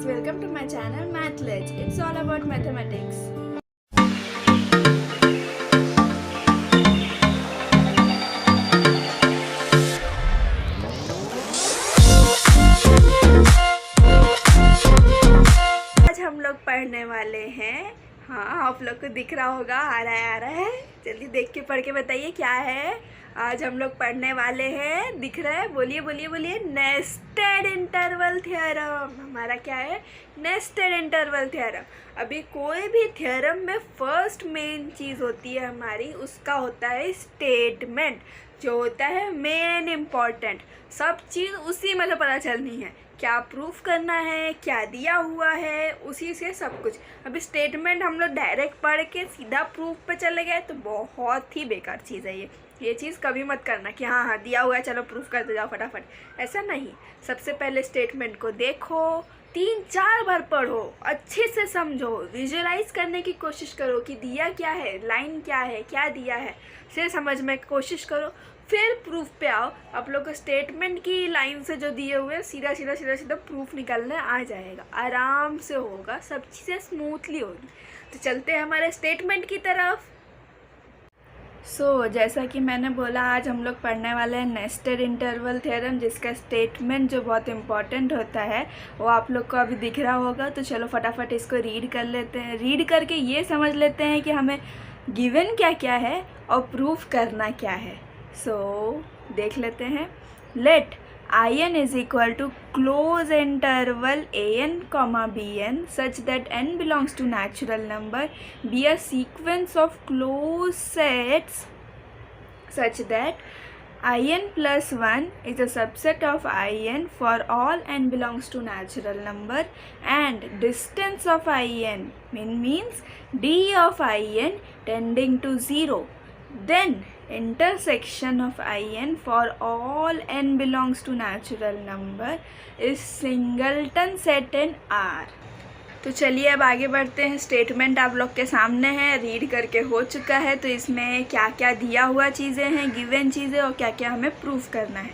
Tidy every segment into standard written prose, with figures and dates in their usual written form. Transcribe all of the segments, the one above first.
welcome to my channel Mathlets. It's all about mathematics. आज हम लोग पढ़ने वाले हैं, हाँ आप लोग को दिख रहा होगा, आ रहा है। जल्दी देख के पढ़ के बताइए क्या है। आज हम लोग पढ़ने वाले हैं, दिख रहा है, बोलिए बोलिए बोलिए, नेस्टेड इंटरवल थ्योरम। हमारा क्या है? Nested interval theorem. अभी कोई भी थ्योरम में फर्स्ट मेन चीज़ होती है हमारी, उसका होता है स्टेटमेंट, जो होता है मेन इम्पॉर्टेंट। सब चीज़ उसी में से पता चलनी है, क्या प्रूफ करना है, क्या दिया हुआ है, उसी से सब कुछ। अभी स्टेटमेंट हम लोग डायरेक्ट पढ़ के सीधा प्रूफ पे चले गए तो बहुत ही बेकार चीज़ है ये चीज़ कभी मत करना कि हाँ दिया हुआ है चलो प्रूफ करते जाओ फटाफट, ऐसा नहीं। सबसे पहले स्टेटमेंट को देखो, 3-4 बार पढ़ो, अच्छे से समझो, विजुअलाइज करने की कोशिश करो कि दिया क्या है, लाइन क्या है, क्या दिया है, से समझ में कोशिश करो, फिर प्रूफ पे आओ। आप लोग को स्टेटमेंट की लाइन से जो दिए हुए सीधा सीधा सीधा सीधा प्रूफ निकालने आ जाएगा, आराम से होगा, सब चीज़ें स्मूथली होगी। तो चलते हैं हमारे स्टेटमेंट की तरफ। जैसा कि मैंने बोला, आज हम लोग पढ़ने वाले हैं नेस्टेड इंटरवल थ्योरम, जिसका स्टेटमेंट जो बहुत इम्पॉर्टेंट होता है वो आप लोग को अभी दिख रहा होगा। तो चलो फटाफट इसको रीड कर लेते हैं। रीड करके ये समझ लेते हैं कि हमें गिवन क्या क्या है और प्रूफ करना क्या है। देख लेते हैं। Let in is equal to close interval an comma bn such that n belongs to natural number, be a sequence of closed sets such that in plus 1 is a subset of in for all n belongs to natural number, and distance of in means d of in tending to 0, then intersection of in for all n belongs to natural number is singleton set in R। तो चलिए अब आगे बढ़ते हैं। Statement आप लोग के सामने है, रीड करके हो चुका है। तो इसमें क्या क्या दिया हुआ चीज़ें हैं, गिवन चीज़ें, और क्या क्या हमें प्रूफ करना है,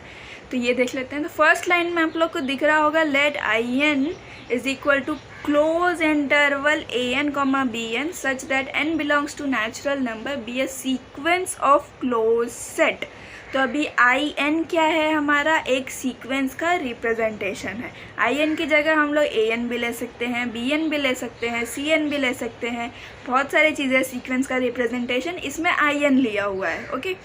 तो ये देख लेते हैं। तो फर्स्ट लाइन में आप लोग को दिख रहा होगा, late in is equal to close interval an comma bn such that n belongs to natural number, be a sequence of closed set। तो अभी in क्या है हमारा? एक सीक्वेंस का रिप्रेजेंटेशन है। in की जगह हम लोग an भी ले सकते हैं, bn भी ले सकते हैं, cn भी ले सकते हैं, बहुत सारी चीज़ें सीक्वेंस का रिप्रेजेंटेशन, इसमें in लिया हुआ है। ओके,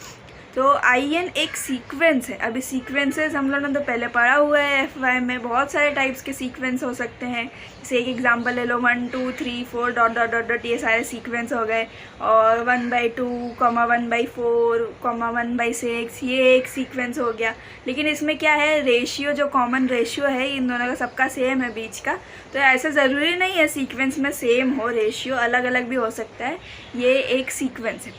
तो in एक सीक्वेंस है। अभी सीक्वेंसेस हम लोगों ने तो पहले पढ़ा हुआ है FY में, बहुत सारे टाइप्स के सीक्वेंस हो सकते हैं। जैसे एक एग्जांपल ले लो, 1 2 3 4 डॉट डॉट डॉट डॉट, ये सारे सीक्वेंस हो गए। और 1/2, 1/4, 1/6, ये एक सीक्वेंस हो गया। लेकिन इसमें क्या है, रेशियो, जो कॉमन रेशियो है इन दोनों का, सबका सेम है बीच का। तो ऐसा ज़रूरी नहीं है सीक्वेंस में सेम हो रेशियो, अलग अलग भी हो सकता है। ये एक सीक्वेंस है।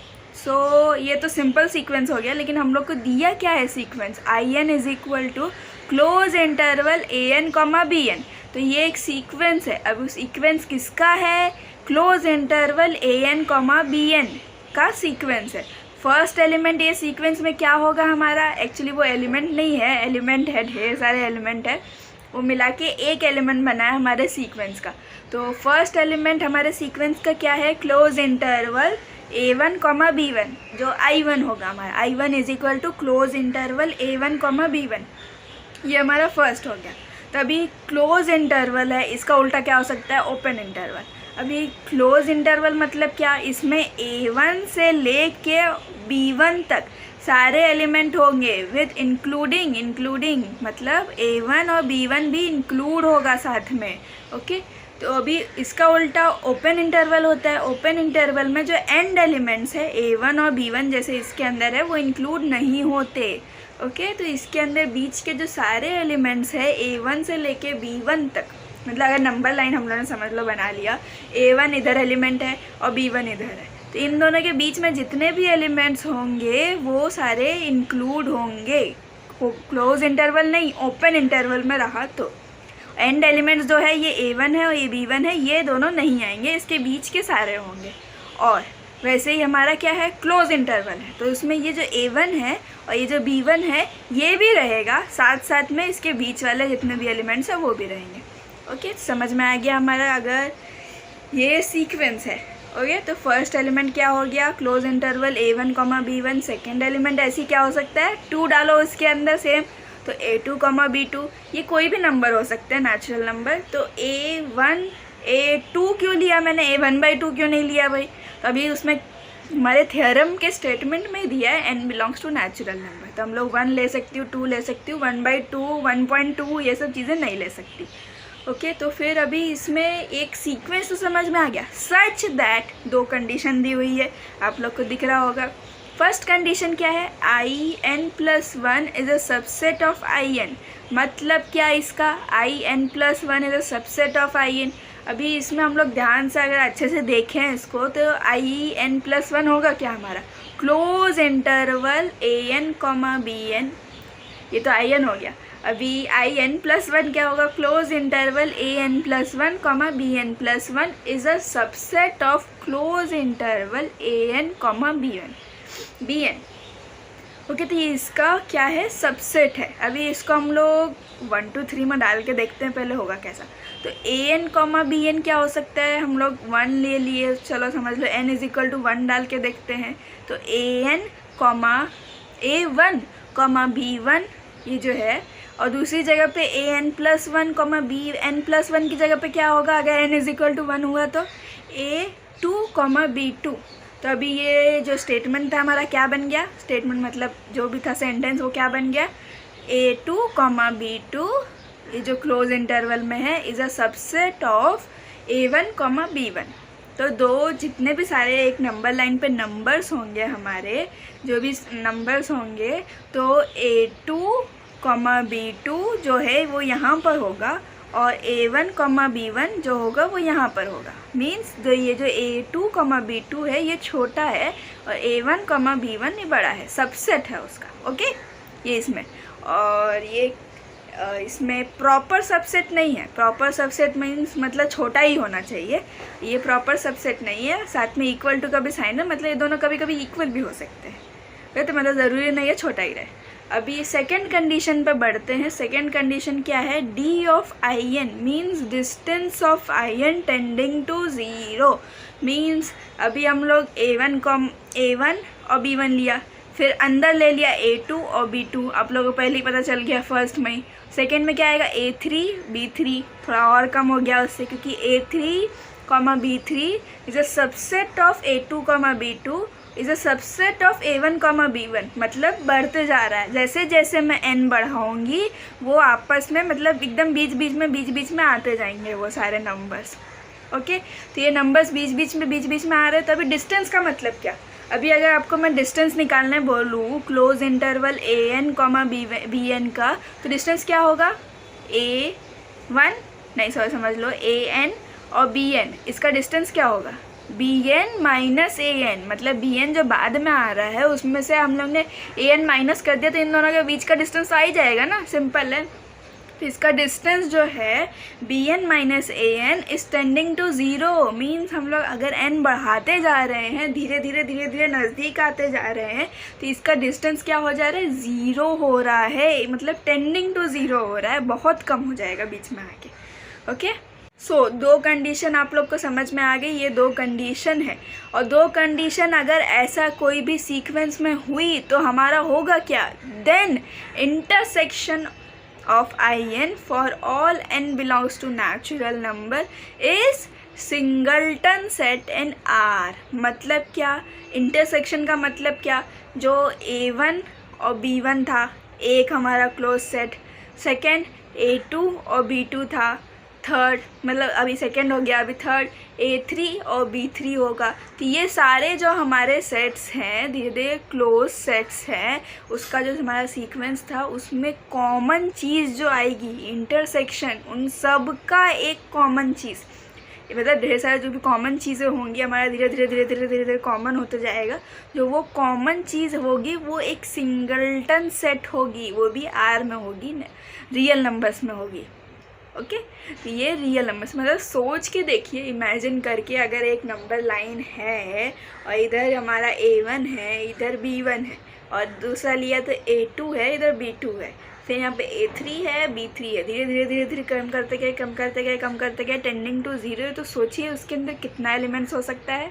ये तो सिंपल सीक्वेंस हो गया। लेकिन हम लोग को दिया क्या है sequence? in is equal to close interval an comma bn। तो ये एक सीक्वेंस है। अब उस सीक्वेंस किसका है? Close interval an comma bn का सीक्वेंस है। फर्स्ट एलिमेंट ये सीक्वेंस में क्या होगा हमारा? एक्चुअली वो एलिमेंट नहीं है, एलिमेंट है, ढेर सारे एलिमेंट है, वो मिला के एक एलिमेंट बना है हमारे सीक्वेंस का। तो फर्स्ट एलिमेंट हमारे सीक्वेंस का क्या है? Close interval a1 comma b1, जो i1 होगा हमारा। i1 is equal to close interval a1 comma b1, ये हमारा फर्स्ट हो गया। तो अभी क्लोज इंटरवल है, इसका उल्टा क्या हो सकता है? Open interval. अभी क्लोज इंटरवल मतलब क्या? इसमें a1 से लेके b1 तक सारे एलिमेंट होंगे विद इंक्लूडिंग मतलब a1 और b1 भी इंक्लूड होगा साथ में। ओके, तो अभी इसका उल्टा ओपन इंटरवल होता है। ओपन इंटरवल में जो एंड एलिमेंट्स है a1 और b1 जैसे इसके अंदर है, वो इंक्लूड नहीं होते। ओके, तो इसके अंदर बीच के जो सारे एलिमेंट्स है a1 से लेके b1 तक, मतलब अगर नंबर लाइन हम लोगों ने समझ लो बना लिया, a1 इधर एलिमेंट है और b1 इधर है, तो इन दोनों के बीच में जितने भी एलिमेंट्स होंगे वो सारे इंक्लूड होंगे। क्लोज इंटरवल नहीं, ओपन इंटरवल में रहा तो एंड एलिमेंट्स जो है ये a1 है और ये b1 है, ये दोनों नहीं आएंगे, इसके बीच के सारे होंगे। और वैसे ही हमारा क्या है? क्लोज इंटरवल है, तो इसमें ये जो a1 है और ये जो b1 है ये भी रहेगा, साथ साथ में इसके बीच वाले जितने भी एलिमेंट्स हैं वो भी रहेंगे। ओके, समझ में आ गया हमारा। अगर ये सीक्वेंस है, ओके, तो फर्स्ट एलिमेंट क्या हो गया, close interval A1, B1। Second element ऐसी क्या हो सकता है, 2 डालो उसके अंदर सेम, तो A2, B2। ये कोई भी नंबर हो सकते हैं, नेचुरल नंबर। तो A1, A2 क्यों लिया मैंने, A1/2 क्यों नहीं लिया भाई? तो अभी उसमें हमारे थ्योरम के स्टेटमेंट में दिया है n belongs to natural number, तो हम लोग 1 ले सकती हूँ, 2 ले सकती हूँ, 1/2, 1.2 ये सब चीज़ें नहीं ले सकती। ओके, तो फिर अभी इसमें एक सीक्वेंस तो समझ में आ गया, सच दैट 2 कंडीशन दी हुई है, आप लोग को दिख रहा होगा। फर्स्ट कंडीशन क्या है, in+1 is a subset of in। मतलब क्या इसका, in+1 is a subset of in। अभी इसमें हम लोग ध्यान से अगर अच्छे से देखें इसको, तो in+1 होगा क्या हमारा, क्लोज इंटरवल an, bn, ये तो in हो गया। अभी in+1 क्या होगा, close interval an+1, bn+1 is a subset of close interval an, bn। Okay, तो ये इसका क्या है, सबसेट है। अभी इसको हम लोग 1 2 3 में डाल के देखते हैं पहले होगा कैसा। तो an, bn क्या हो सकता है, हम लोग 1 ले लिए, चलो समझ लो n = 1 डाल के देखते हैं। तो an, a1, b1 ये जो है, और दूसरी जगह पे an+1, bn+1 की जगह पे क्या होगा, अगर n = 1 हुआ तो a2, b2। तो अभी ये जो स्टेटमेंट था हमारा क्या बन गया, स्टेटमेंट मतलब जो भी था सेंटेंस, वो क्या बन गया, a2, b2 ये जो क्लोज इंटरवल में है is a subset of a1, b1। तो दो जितने भी सारे एक नंबर लाइन पे नंबर्स होंगे हमारे, जो भी नंबर्स होंगे, तो a2, b2 जो है वो यहाँ पर होगा, और a1, b1 जो होगा वो यहाँ पर होगा। मीन्स जो ये जो a2, b2 है ये छोटा है, और a1, b1 ये बड़ा है, सबसेट है उसका। ओके, ये इसमें, और ये इसमें प्रॉपर सबसेट नहीं है। प्रॉपर सबसेट मीन्स मतलब छोटा ही होना चाहिए, ये प्रॉपर सबसेट नहीं है। साथ में इक्वल टू का भी साइन है, मतलब ये दोनों कभी कभी इक्वल भी हो सकते हैं, तो मतलब ज़रूरी नहीं है छोटा ही रहे। अभी सेकेंड कंडीशन पे बढ़ते हैं। सेकेंड कंडीशन क्या है, d of in means distance of in tending to 0। Means अभी हम लोग a1 और b1 लिया, फिर अंदर ले लिया a2 और b2, आप लोगों को पहले ही पता चल गया फर्स्ट में ही। सेकेंड में क्या आएगा, a3, b3, थोड़ा और कम हो गया उससे, क्योंकि a3, b3 is a subset of a2, b2 is a subset of a1, b1। मतलब बढ़ते जा रहा है, जैसे जैसे मैं n बढ़ाऊँगी वो आपस में मतलब एकदम बीच बीच में आते जाएंगे वो सारे नंबर्स। ओके, तो ये नंबर्स बीच बीच में आ रहे हैं। तो अभी डिस्टेंस का मतलब क्या, अभी अगर आपको मैं डिस्टेंस निकालने बोलूँ क्लोज इंटरवल an, bn का, तो डिस्टेंस क्या होगा, a1 नहीं सॉरी समझ लो an और bn, इसका डिस्टेंस क्या होगा, bn माइनस an। मतलब bn जो बाद में आ रहा है उसमें से हम लोग ने an माइनस कर दिया, तो इन दोनों के बीच का डिस्टेंस आ ही जाएगा ना, सिंपल है। तो इसका डिस्टेंस जो है bn minus an is tending to 0। Means हम लोग अगर n बढ़ाते जा रहे हैं, धीरे धीरे नज़दीक आते जा रहे हैं, तो इसका डिस्टेंस क्या हो जा रहा है, 0 हो रहा है, मतलब टेंडिंग टू 0 हो रहा है, बहुत कम हो जाएगा बीच में आके। ओके, सो दो कंडीशन आप लोग को समझ में आ गई, ये दो कंडीशन है। और दो कंडीशन अगर ऐसा कोई भी सीक्वेंस में हुई तो हमारा होगा क्या, then intersection of in for all n belongs to natural number is singleton set in R। मतलब क्या, इंटरसेक्शन का मतलब क्या, जो a1 और b1 था एक हमारा क्लोज सेट, सेकेंड a2 और b2 था, थर्ड मतलब अभी सेकेंड हो गया, अभी थर्ड a3 और b3 होगा। तो ये सारे जो हमारे सेट्स हैं धीरे धीरे क्लोज सेट्स हैं, उसका जो हमारा सीक्वेंस था उसमें कॉमन चीज़ जो आएगी इंटरसेक्शन, उन सब का एक कॉमन चीज़, मतलब ढेर सारे जो भी कॉमन चीज़ें होंगी हमारा धीरे धीरे कॉमन होते जाएगा। जो वो कॉमन चीज़ होगी वो एक सिंगलटन सेट होगी, वो भी R में होगी, रियल नंबर्स में होगी। ओके, तो ये रियल नंबर्स, मतलब सोच के देखिए, इमेजिन करके, अगर एक नंबर लाइन है और इधर हमारा a1 है, इधर b1 है, और दूसरा लिया तो a2 है, इधर b2 है, फिर यहाँ पे A3 है, B3 है, धीरे धीरे धीरे धीरे कम करते गए टेंडिंग टू 0। तो सोचिए उसके अंदर कितना एलिमेंट्स हो सकता है।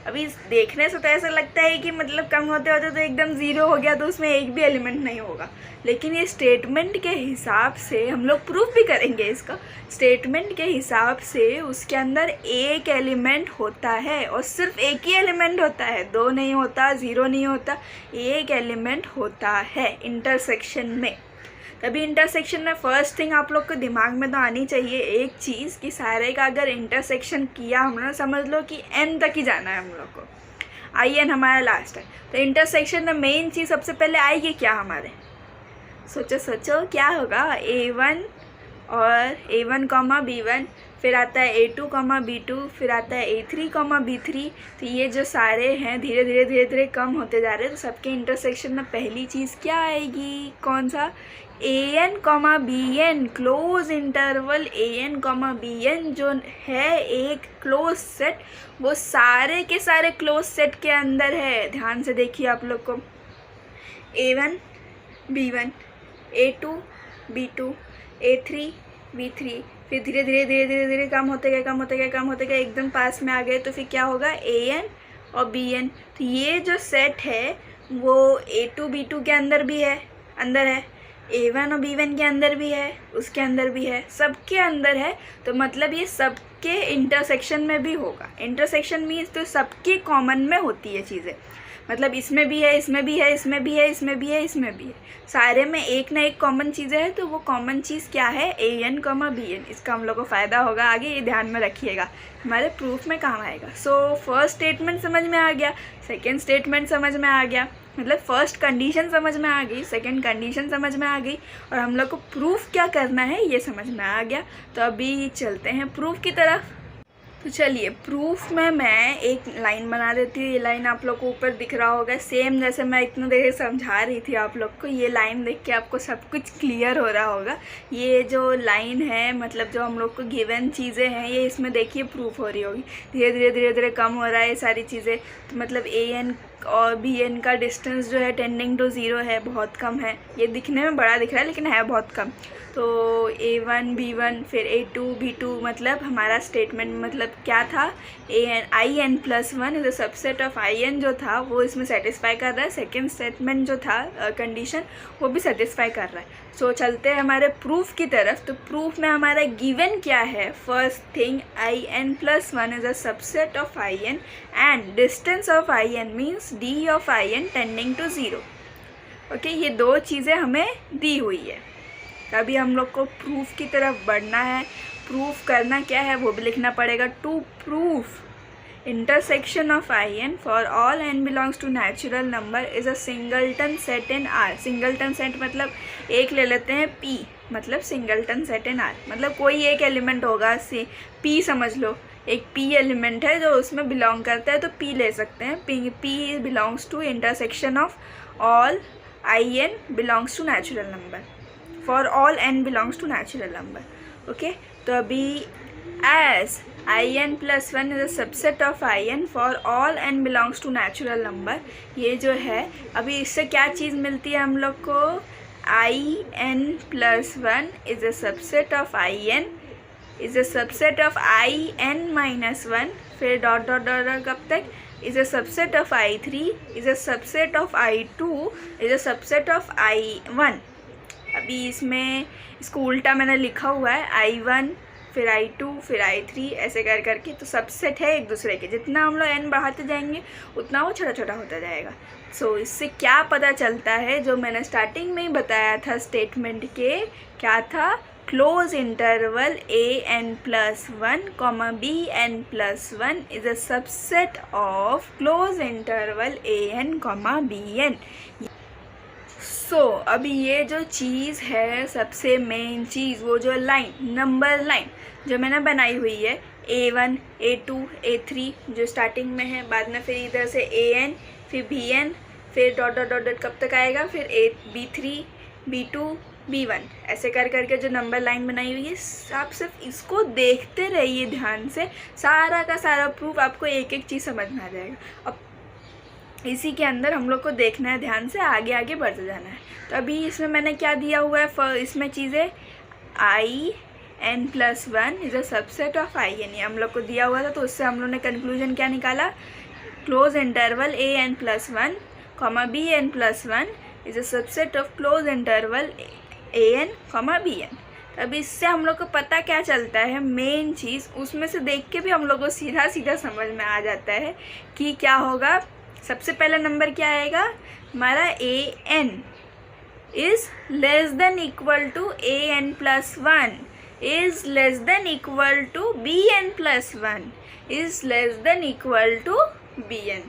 अभी देखने से तो ऐसा लगता है कि मतलब कम होते होते तो एकदम 0 हो गया, तो उसमें एक भी एलिमेंट नहीं होगा। लेकिन ये स्टेटमेंट के हिसाब से हम लोग प्रूफ भी करेंगे इसका। स्टेटमेंट के हिसाब से उसके अंदर एक एलिमेंट होता है, और सिर्फ एक ही एलिमेंट होता है, 2 नहीं होता, 0 नहीं होता, एक एलिमेंट होता है इंटरसेक्शन में। तभी इंटरसेक्शन में फर्स्ट थिंग आप लोग को दिमाग में तो आनी चाहिए एक चीज़ कि सारे का अगर इंटरसेक्शन किया हम लोग, समझ लो कि n तक ही जाना है हम लोग को, in हमारा लास्ट है। तो इंटरसेक्शन में मेन चीज़ सबसे पहले आएगी क्या हमारे, सोचो क्या होगा। A1 और A1, B1, फिर आता है A2, B2, फिर आता है A3, B3। तो ये जो सारे हैं धीरे धीरे कम होते जा रहे हैं। तो सबके इंटरसेक्शन में पहली चीज़ क्या आएगी, कौन सा, AN, BN, close interval AN, BN जो है एक क्लोज सेट, वो सारे के सारे क्लोज सेट के अंदर है। ध्यान से देखिए आप लोग को, A1, B1, A2, B2, A3, B3, फिर धीरे धीरे कम होते गए एकदम पास में आ गए। तो फिर क्या होगा, AN और BN। तो ये जो सेट है वो A2, B2 के अंदर भी है, A1 और B1 के अंदर भी है, उसके अंदर भी है, सबके अंदर है। तो मतलब ये सबके इंटरसेक्शन में भी होगा। इंटरसेक्शन मीन्स तो सबके कॉमन में होती है चीज़ें, मतलब इसमें भी है, इसमें भी है, इसमें भी है, इसमें भी है, इसमें भी है, सारे में एक ना एक कॉमन चीज़ें हैं। तो वो कॉमन चीज़ क्या है, AN, BN। इसका हम लोग को फ़ायदा होगा आगे, ये ध्यान में रखिएगा, हमारे प्रूफ में काम आएगा। सो फर्स्ट स्टेटमेंट समझ में आ गया, सेकेंड स्टेटमेंट समझ में आ गया, मतलब फर्स्ट कंडीशन समझ में आ गई, सेकंड कंडीशन समझ में आ गई, और हम लोग को प्रूफ क्या करना है ये समझ में आ गया। तो अभी चलते हैं प्रूफ की तरफ। तो चलिए प्रूफ में मैं एक लाइन बना देती हूँ। ये लाइन आप लोग को ऊपर दिख रहा होगा, सेम जैसे मैं इतना देर समझा रही थी आप लोग को। ये लाइन देख के आपको सब कुछ क्लियर हो रहा होगा। ये जो लाइन है, मतलब जो हम लोग को गिवन चीज़ें हैं, ये इसमें देखिए प्रूफ हो रही होगी। धीरे धीरे कम हो रहा है ये सारी चीज़ें। तो मतलब AN और BN का डिस्टेंस जो है टेंडिंग टू 0 है, बहुत कम है। ये दिखने में बड़ा दिख रहा है लेकिन है बहुत कम। तो A1, B1, फिर A2, B2, मतलब हमारा स्टेटमेंट मतलब क्या था, IN+1 is a subset of IN जो था वो इसमें सेटिस्फाई कर रहा है। सेकेंड स्टेटमेंट जो था कंडीशन, वो भी सेटिस्फाई कर रहा है। सो चलते हैं हमारे प्रूफ की तरफ। तो प्रूफ में हमारा गिवन क्या है, first thing IN+1 is a subset of IN and distance of IN means D of IN tending to 0। Okay, ये दो चीज़ें हमें दी हुई है। अभी हम लोग को प्रूफ की तरफ बढ़ना है। प्रूफ करना क्या है वो भी लिखना पड़ेगा। To prove intersection of IN for all n belongs to natural number is a singleton set in R। Singleton set मतलब एक ले लेते हैं P, मतलब सिंगलटन सेट इन R, मतलब कोई एक एलिमेंट होगा, P समझ लो, एक P एलिमेंट है जो उसमें बिलोंग करता है, तो P ले सकते हैं। P belongs to intersection of all IN belongs to natural number, for all n belongs to natural number. Okay, तो अभी as IN+1 is a subset of IN for all n belongs to natural number, ये जो है अभी इससे क्या चीज़ मिलती है हम लोग को, IN+1 is a subset of IN is a subset of IN-1, फिर डॉट डॉट डॉट कब तक, is a subset of I3 is a subset of I2 is a subset of I1। अभी इसमें इसको उल्टा मैंने लिखा हुआ है, I1 फिर I2 फिर I3 ऐसे कर करके। तो सबसेट है एक दूसरे के, जितना हम लोग n बढ़ाते जाएंगे उतना वो छोटा छोटा होता जाएगा। सो इससे क्या पता चलता है, जो मैंने स्टार्टिंग में ही बताया था स्टेटमेंट के, क्या था, close interval AN+1, BN+1 is a subset of close interval AN, BN। सो अभी ये जो चीज़ है, सबसे मेन चीज़, वो जो लाइन, नंबर लाइन जो मैंने बनाई हुई है, A1, A2, A3 जो स्टार्टिंग में है, बाद में फिर इधर से AN, फिर BN, फिर डॉट डॉट डॉट डॉट कब तक आएगा, फिर B3, B2, B1, ऐसे कर करके जो नंबर लाइन बनाई हुई है, आप सिर्फ इसको देखते रहिए ध्यान से, सारा का सारा प्रूफ आपको एक एक चीज़ समझ में आ जाएगा। अब इसी के अंदर हम लोग को देखना है, ध्यान से आगे आगे बढ़ते जाना है। तो अभी इसमें मैंने क्या दिया हुआ है, इसमें चीज़ें in+1 is a subset of in, ये हम लोग को दिया हुआ था। तो उससे हम लोग ने कंक्लूजन क्या निकाला, close interval an+1, bn+1 is a subset of close interval an, bn। अब इससे हम लोग को पता क्या चलता है, मेन चीज़ उसमें से देख के भी हम लोग को सीधा सीधा समझ में आ जाता है कि क्या होगा। सबसे पहला नंबर क्या आएगा हमारा, an is less than equal to an+1 is less than equal to bn+1 is less than equal to bn।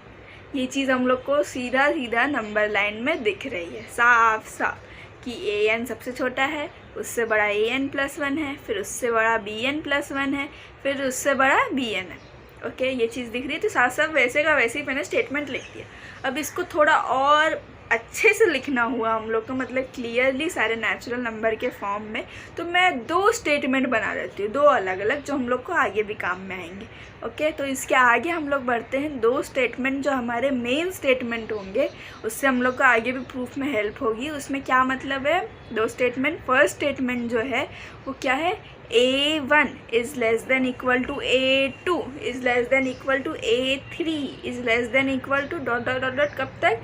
ये चीज़ हम लोग को सीधा सीधा नंबर लाइन में दिख रही है साफ साफ कि an सबसे छोटा है, उससे बड़ा an+1 है, फिर उससे बड़ा bn+1 है, फिर उससे बड़ा bn है। ओके, ये चीज़ दिख रही है। तो साथ साथ वैसे का वैसे ही मैंने स्टेटमेंट लिख दिया। अब इसको थोड़ा और अच्छे से लिखना हुआ हम लोग को, मतलब क्लियरली सारे नेचुरल नंबर के फॉर्म में, तो मैं 2 स्टेटमेंट बना देती हूँ, 2 अलग अलग, जो हम लोग को आगे भी काम में आएंगे। ओके, तो इसके आगे हम लोग बढ़ते हैं। 2 स्टेटमेंट जो हमारे मेन स्टेटमेंट होंगे, उससे हम लोग को आगे भी प्रूफ में हेल्प होगी। उसमें क्या मतलब है, 2 स्टेटमेंट। फर्स्ट स्टेटमेंट जो है वो क्या है, a1 is less than equal to a2 is less than equal to a3 is less than equal to dot dot dot dot, कब तक,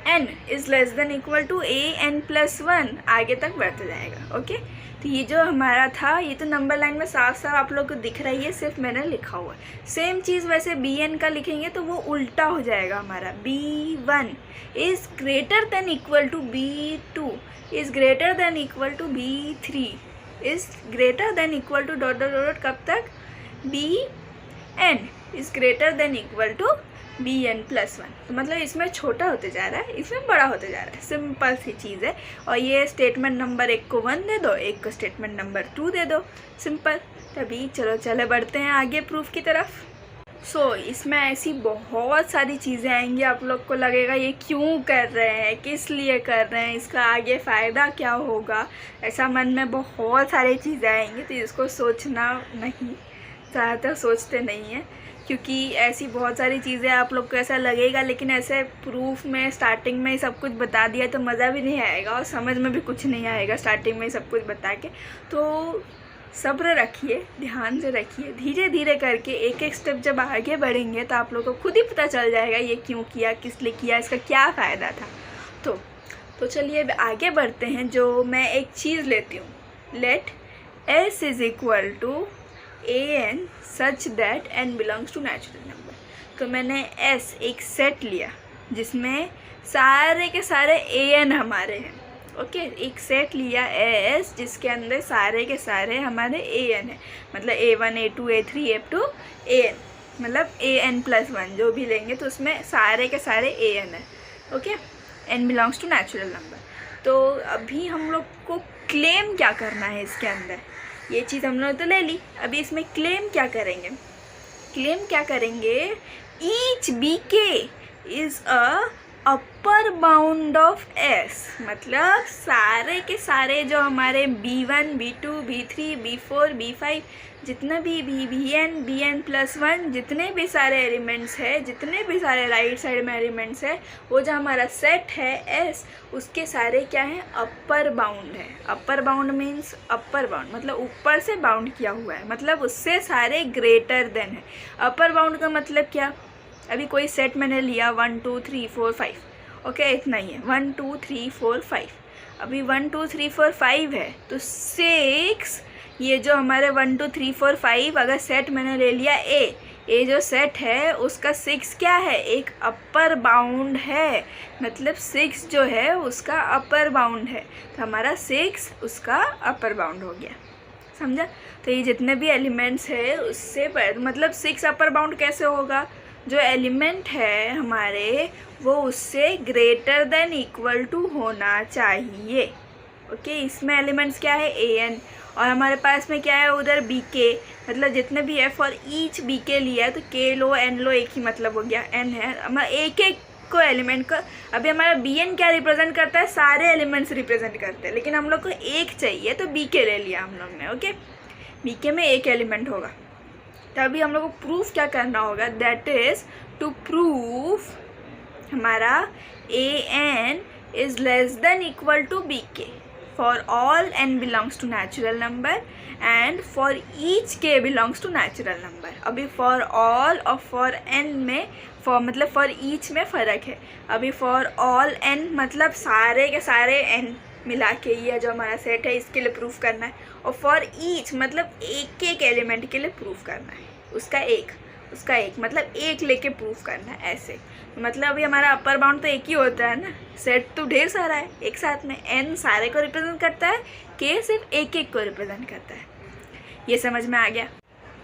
an is less than equal to an+1, आगे तक बढ़ता जाएगा। ओके, तो ये जो हमारा था, ये तो नंबर लाइन में साफ साफ आप लोग को दिख रही है, सिर्फ मैंने लिखा हुआ है। सेम चीज़ वैसे bn का लिखेंगे तो वो उल्टा हो जाएगा हमारा, b1 is greater than equal to b2 is greater than equal to b3 is greater than equal to dot dot dot, कब तक, bn is greater than equal to bn+1। तो मतलब इसमें छोटा होते जा रहा है, इसमें बड़ा होते जा रहा है, सिंपल सी चीज़ है। और ये स्टेटमेंट नंबर 1 को 1 दे दो, एक को स्टेटमेंट नंबर 2 दे दो, सिंपल। तभी चले बढ़ते हैं आगे प्रूफ की तरफ। इसमें ऐसी बहुत सारी चीज़ें आएंगी, आप लोग को लगेगा ये क्यों कर रहे हैं, किस लिए कर रहे हैं, इसका आगे फ़ायदा क्या होगा, ऐसा मन में बहुत सारी चीज़ें आएंगी। तो इसको सोचना नहीं, ज़्यादातर सोचते नहीं हैं, क्योंकि ऐसी बहुत सारी चीज़ें आप लोग को ऐसा लगेगा, लेकिन ऐसे प्रूफ में स्टार्टिंग में ही सब कुछ बता दिया तो मज़ा भी नहीं आएगा और समझ में भी कुछ नहीं आएगा स्टार्टिंग में ही सब कुछ बता के। तो सब्र रखिए, ध्यान से रखिए, धीरे धीरे करके एक एक स्टेप जब आगे बढ़ेंगे तो आप लोगों को खुद ही पता चल जाएगा ये क्यों किया, किस लिए किया, इसका क्या फ़ायदा था। तो चलिए आगे बढ़ते हैं। जो मैं एक चीज़ लेती हूँ, let s is equal to an such that n belongs to natural number. तो मैंने s एक सेट लिया जिसमें सारे के सारे an हमारे हैं। ओके, एक सेट लिया as जिसके अंदर सारे के सारे हमारे an है, मतलब a1 a2 a3 a2 an, मतलब an+1 जो भी लेंगे तो उसमें सारे के सारे an है। Okay, n belongs to natural number. तो अभी हम लोग को क्लेम क्या करना है इसके अंदर, ये चीज़ हम लोग तो ले ली, अभी इसमें क्लेम क्या करेंगे। क्लेम क्या करेंगे, each bk is a upper bound of s, मतलब सारे के सारे जो हमारे b1 b2 b3 b4 b5 जितना भी bn bn+1 जितने भी सारे एलिमेंट्स है, जितने भी सारे राइट साइड में एलिमेंट्स है, वो जो हमारा सेट है s, उसके सारे क्या हैं, अपर बाउंड है। Upper bound means upper bound मतलब ऊपर से बाउंड किया हुआ है, मतलब उससे सारे ग्रेटर देन है। अपर बाउंड का मतलब क्या, अभी कोई सेट मैंने लिया 1 2 3 4 5, ओके, इतना ही है, 1 2 3 4 5। अभी 1 2 3 4 5 है तो 6, ये जो हमारे 1 2 3 4 5 अगर सेट मैंने ले लिया ए जो सेट है उसका 6 क्या है, एक अपर बाउंड है, मतलब 6 जो है उसका अपर बाउंड है, तो हमारा 6 उसका अपर बाउंड हो गया, समझा। तो ये जितने भी एलिमेंट्स है उससे मतलब 6 अपर बाउंड कैसे होगा, जो एलिमेंट है हमारे वो उससे ग्रेटर देन इक्वल टू होना चाहिए। ओके, इसमें एलिमेंट्स क्या है, an, और हमारे पास में क्या है उधर bk, मतलब जितने भी है फॉर ईच bk लिया है तो k लो n लो, एक ही मतलब हो गया, n है हमारा एक एक को एलिमेंट का। अभी हमारा bn क्या रिप्रेजेंट करता है, सारे एलिमेंट्स रिप्रेजेंट करते हैं, लेकिन हम लोग को एक चाहिए तो bk ले लिया हम लोग ने। ओके, bk में एक एलिमेंट होगा। तभी हम लोग को प्रूफ क्या करना होगा, दैट इज़ टू प्रूव हमारा A N is less than equal to B K for all N belongs to natural number and for each K belongs to natural number. अभी फॉर ऑल और for N में मतलब for each में फ़र्क है। अभी for all N मतलब सारे के सारे एन मिला के ये जो हमारा सेट है इसके लिए प्रूफ करना है, और फॉर ईच मतलब एक एलिमेंट के लिए प्रूफ करना है, उसका एक मतलब एक लेके प्रूफ करना है। ऐसे मतलब अभी हमारा अपर बाउंड तो एक ही होता है ना, सेट तो ढेर सारा है एक साथ में, एन सारे को रिप्रेजेंट करता है, के सिर्फ एक को रिप्रेजेंट करता है। ये समझ में आ गया?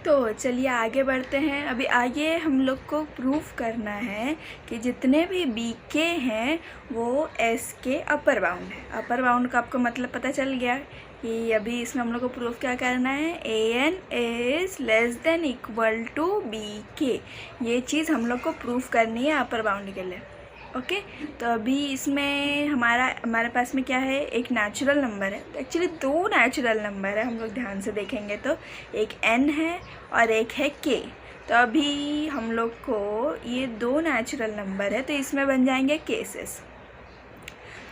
तो चलिए आगे बढ़ते हैं। अभी आगे हम लोग को प्रूफ करना है कि जितने भी बी के हैं वो एस के अपर बाउंड है। अपर बाउंड का आपको मतलब पता चल गया कि अभी इसमें हम लोग को प्रूफ क्या करना है, A N is less than equal to B K. ये चीज़ हम लोग को प्रूफ करनी है अपर बाउंड के लिए। ओके, तो अभी इसमें हमारे पास में क्या है, एक नेचुरल नंबर है। तो एक्चुअली दो नेचुरल नंबर है, हम लोग ध्यान से देखेंगे तो एक n है और एक है k। तो अभी हम लोग को ये दो नेचुरल नंबर है तो इसमें बन जाएंगे केसेस।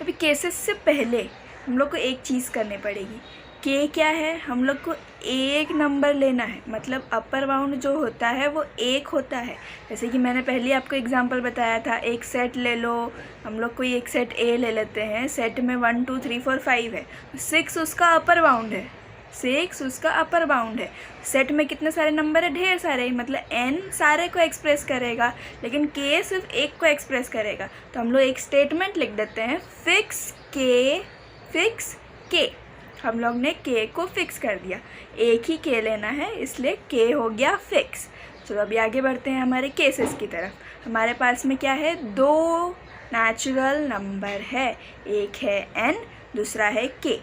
अभी केसेस से पहले हम लोग को एक चीज़ करनी पड़ेगी। के क्या है, हम लोग को एक नंबर लेना है, मतलब अपर बाउंड जो होता है वो एक होता है। जैसे कि मैंने पहले आपको एग्जांपल बताया था, एक सेट ले लो, हम लोग कोई एक सेट ए ले लेते हैं, सेट में 1 2 3 4 5 है, 6 उसका अपर बाउंड है, 6 उसका अपर बाउंड है। सेट में कितने सारे नंबर है, ढेर सारे, मतलब n सारे को एक्सप्रेस करेगा लेकिन k सिर्फ एक को एक्सप्रेस करेगा। तो हम लोग एक स्टेटमेंट लिख देते हैं, फिक्स k। हम लोग ने k को फिक्स कर दिया, एक ही k लेना है इसलिए k हो गया फिक्स। चलो अभी आगे बढ़ते हैं हमारे केसेस की तरफ। हमारे पास में क्या है, दो नेचुरल नंबर है, एक है n दूसरा है k।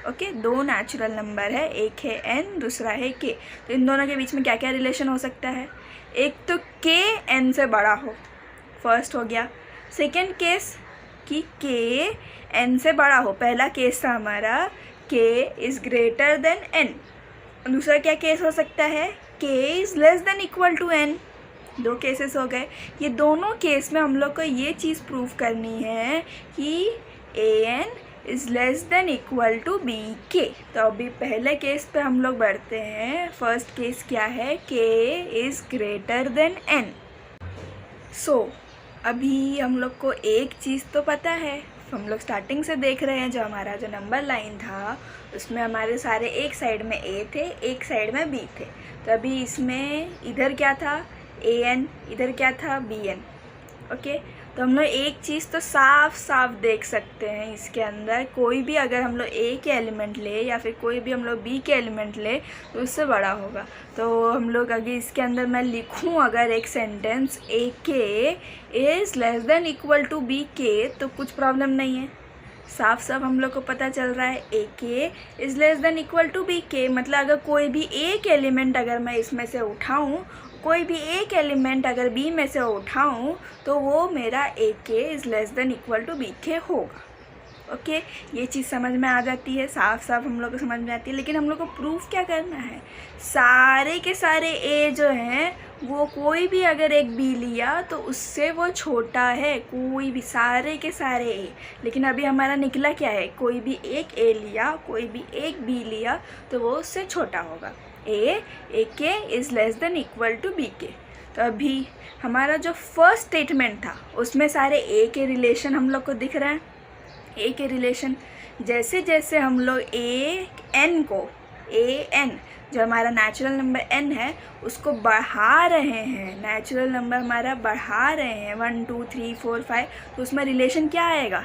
ओके, दो नेचुरल नंबर है, एक है n दूसरा है k। तो इन दोनों के बीच में क्या क्या रिलेशन हो सकता है, एक तो k n से बड़ा हो, फर्स्ट हो गया। सेकेंड केस कि k n से बड़ा हो, पहला केस था हमारा k is greater than n। दूसरा क्या केस हो सकता है, k is less than equal to n। दो केसेस हो गए। ये दोनों केस में हम लोग को ये चीज़ प्रूफ करनी है कि an is less than equal to B K. तो अभी पहले केस पे हम लोग बढ़ते हैं। फर्स्ट केस क्या है, k is greater than n। सो अभी हम लोग को एक चीज़ तो पता है, हम लोग स्टार्टिंग से देख रहे हैं, जो हमारा जो नंबर लाइन था उसमें हमारे सारे एक साइड में a थे, एक साइड में b थे। तो अभी इसमें इधर क्या था, an, इधर क्या था, bn। ओके, तो हम लोग एक चीज़ तो साफ साफ देख सकते हैं, इसके अंदर कोई भी अगर हम लोग a के एलिमेंट ले या फिर कोई भी हम लोग b के एलिमेंट ले तो उससे बड़ा होगा। तो हम लोग अगर इसके अंदर मैं लिखूं अगर एक sentence a K is less than equal to b K, तो कुछ प्रॉब्लम नहीं है, साफ साफ हम लोग को पता चल रहा है a K is less than equal to b K. मतलब अगर कोई भी एक एलिमेंट अगर मैं इसमें से उठाऊँ, कोई भी एक एलिमेंट अगर b में से उठाऊं तो वो मेरा a K is less than equal to b K होगा। ओके, ये चीज़ समझ में आ जाती है, साफ साफ हम लोग को समझ में आती है। लेकिन हम लोग को प्रूफ क्या करना है, सारे के सारे a जो हैं वो कोई भी अगर एक b लिया तो उससे वो छोटा है, कोई भी सारे के सारे a। लेकिन अभी हमारा निकला क्या है, कोई भी एक a लिया, कोई भी एक b लिया तो वो उससे छोटा होगा। a K is less than equal to b K. तो अभी हमारा जो फर्स्ट स्टेटमेंट था उसमें सारे a के रिलेशन हम लोग को दिख रहे हैं। a के रिलेशन जैसे जैसे हम लोग an जो हमारा नेचुरल नंबर n है उसको बढ़ा रहे हैं, नेचुरल नंबर हमारा बढ़ा रहे हैं 1 2 3 4 5, तो उसमें रिलेशन क्या आएगा,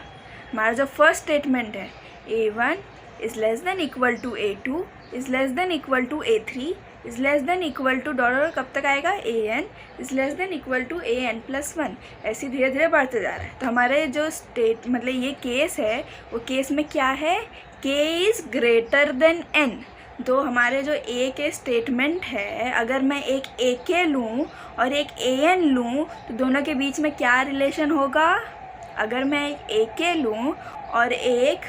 हमारा जो फर्स्ट स्टेटमेंट है a1 is less than equal to a2 is less than equal to a3 is less than equal to dollar कब तक आएगा, an is less than equal to an+1। ऐसे धीरे धीरे बढ़ते जा रहा है। तो हमारे जो मतलब ये केस है वो केस में क्या है, k is greater than n। तो हमारे जो a के स्टेटमेंट है, अगर मैं एक ak लूँ और एक an लूँ तो दोनों के बीच में क्या रिलेशन होगा, अगर मैं एक ak लूँ और एक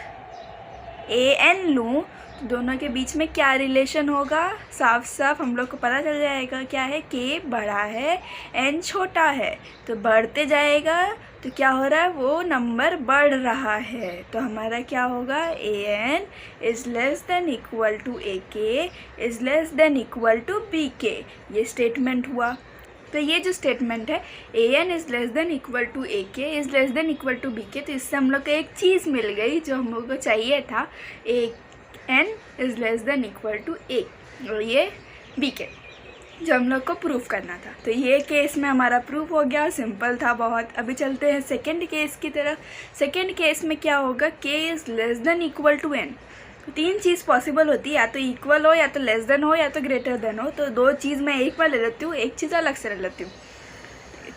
an लूँ तो दोनों के बीच में क्या रिलेशन होगा, साफ साफ हम लोग को पता चल जाएगा। क्या है, के बड़ा है एन छोटा है, तो बढ़ते जाएगा तो क्या हो रहा है, वो नंबर बढ़ रहा है। तो हमारा क्या होगा, A N is less than equal to A K is less than equal to B K. ये स्टेटमेंट हुआ। तो ये जो स्टेटमेंट है A N is less than equal to A K is less than equal to B K, तो इससे हम लोग को एक चीज़ मिल गई जो हम लोग को चाहिए था, A N is less than equal to A और ये बी के, जो हम लोग को प्रूफ करना था। तो ये केस में हमारा प्रूफ हो गया, सिंपल था बहुत। अभी चलते हैं सेकेंड केस की तरफ। सेकेंड केस में क्या होगा, K is less than equal to N. तो तीन चीज़ पॉसिबल होती है, या तो इक्वल हो, या तो लेस देन हो, या तो ग्रेटर देन हो। तो दो चीज़ मैं एक बार ले लेती हूँ, एक चीज़ अलग से ले लेती हूँ।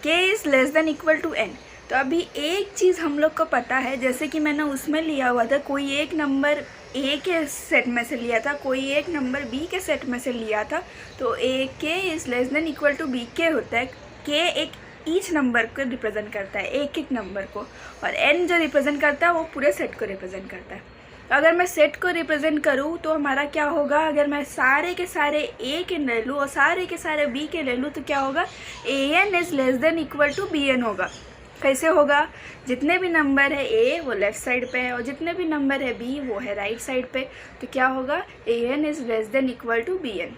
K is less than equal to N. तो अभी एक चीज़ हम लोग को पता है, जैसे कि मैंने उसमें लिया हुआ था, कोई एक नंबर ए के सेट में से लिया था, कोई एक नंबर बी के सेट में से लिया था। तो A K is less than equal to B K होता है। के एक ईच नंबर को रिप्रेजेंट करता है, एक एक नंबर को, और एन जो रिप्रेजेंट करता है वो पूरे सेट को रिप्रेजेंट करता है। तो अगर मैं सेट को रिप्रेजेंट करूँ तो हमारा क्या होगा, अगर मैं सारे के सारे ए के ले लूँ और सारे के सारे बी के ले लूँ तो क्या होगा, A N is less than equal to B N होगा। कैसे होगा, जितने भी नंबर है ए वो लेफ़्ट साइड पे है और जितने भी नंबर है बी वो है राइट साइड पे। तो क्या होगा, A N is less than equal to B N.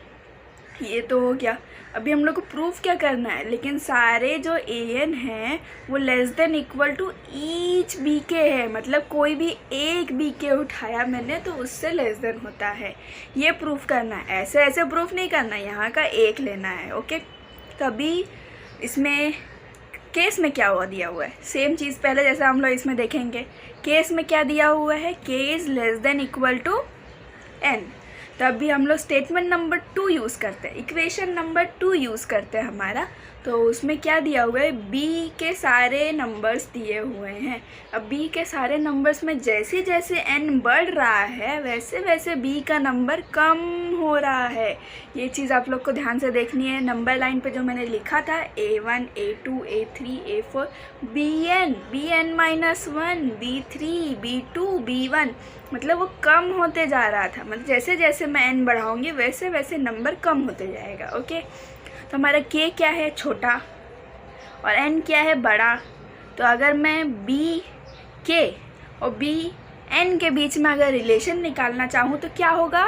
ये तो हो गया। अभी हम लोग को प्रूफ क्या करना है, लेकिन सारे जो ए एन हैं वो less than equal to each B K है, मतलब कोई भी एक बी के उठाया मैंने तो उससे लेस देन होता है। ये प्रूफ करना है, ऐसे ऐसे प्रूफ नहीं करना, यहाँ का एक लेना है। ओके, तो अभी इसमें केस में क्या हुआ दिया हुआ है, सेम चीज़ पहले जैसा हम लोग इसमें देखेंगे। केस में क्या दिया हुआ है, K is less than equal to N. तब भी हम लोग स्टेटमेंट नंबर 2 यूज़ करते हैं, इक्वेशन नंबर 2 यूज़ करते हैं हमारा। तो उसमें क्या दिया हुआ है, बी के सारे नंबर्स दिए हुए हैं। अब बी के सारे नंबर्स में जैसे जैसे एन बढ़ रहा है वैसे वैसे बी का नंबर कम हो रहा है। ये चीज़ आप लोग को ध्यान से देखनी है। नंबर लाइन पे जो मैंने लिखा था A1 A2 A3 A4 BN -1 B3 B2 B1, मतलब वो कम होते जा रहा था। मतलब जैसे जैसे मैं एन बढ़ाऊँगी वैसे वैसे नंबर कम होते जाएगा। ओके, तो हमारा के क्या है, छोटा, और एन क्या है, बड़ा। तो अगर मैं बी के और बी एन के बीच में अगर रिलेशन निकालना चाहूँ तो क्या होगा,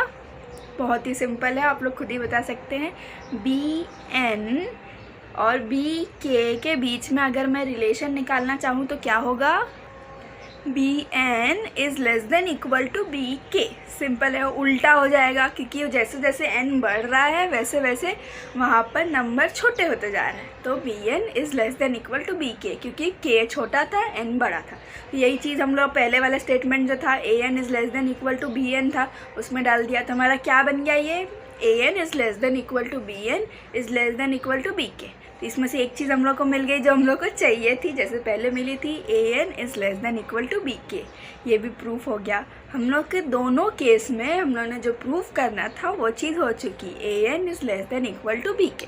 बहुत ही सिंपल है, आप लोग खुद ही बता सकते हैं। बी एन और बी के बीच में अगर मैं रिलेशन निकालना चाहूँ तो क्या होगा, B N is less than equal to B K. Simple है, उल्टा हो जाएगा क्योंकि जैसे जैसे एन बढ़ रहा है वैसे वैसे वहाँ पर नंबर छोटे होते जा रहे हैं। तो B N is less than equal to B K, क्योंकि के छोटा था एन बड़ा था। तो यही चीज़ हम लोग पहले वाला स्टेटमेंट जो था A N is less than equal to B N था उसमें डाल दिया। तो हमारा क्या बन गया, ये A N is less than equal to B N is less than equal to B K. तो इसमें से एक चीज़ हम लोग को मिल गई जो हम लोग को चाहिए थी, जैसे पहले मिली थी A N is less than equal to B K. ये भी प्रूफ हो गया। हम लोग के दोनों केस में हम लोगों ने जो प्रूफ करना था वो चीज़ हो चुकी, A N is less than equal to B K.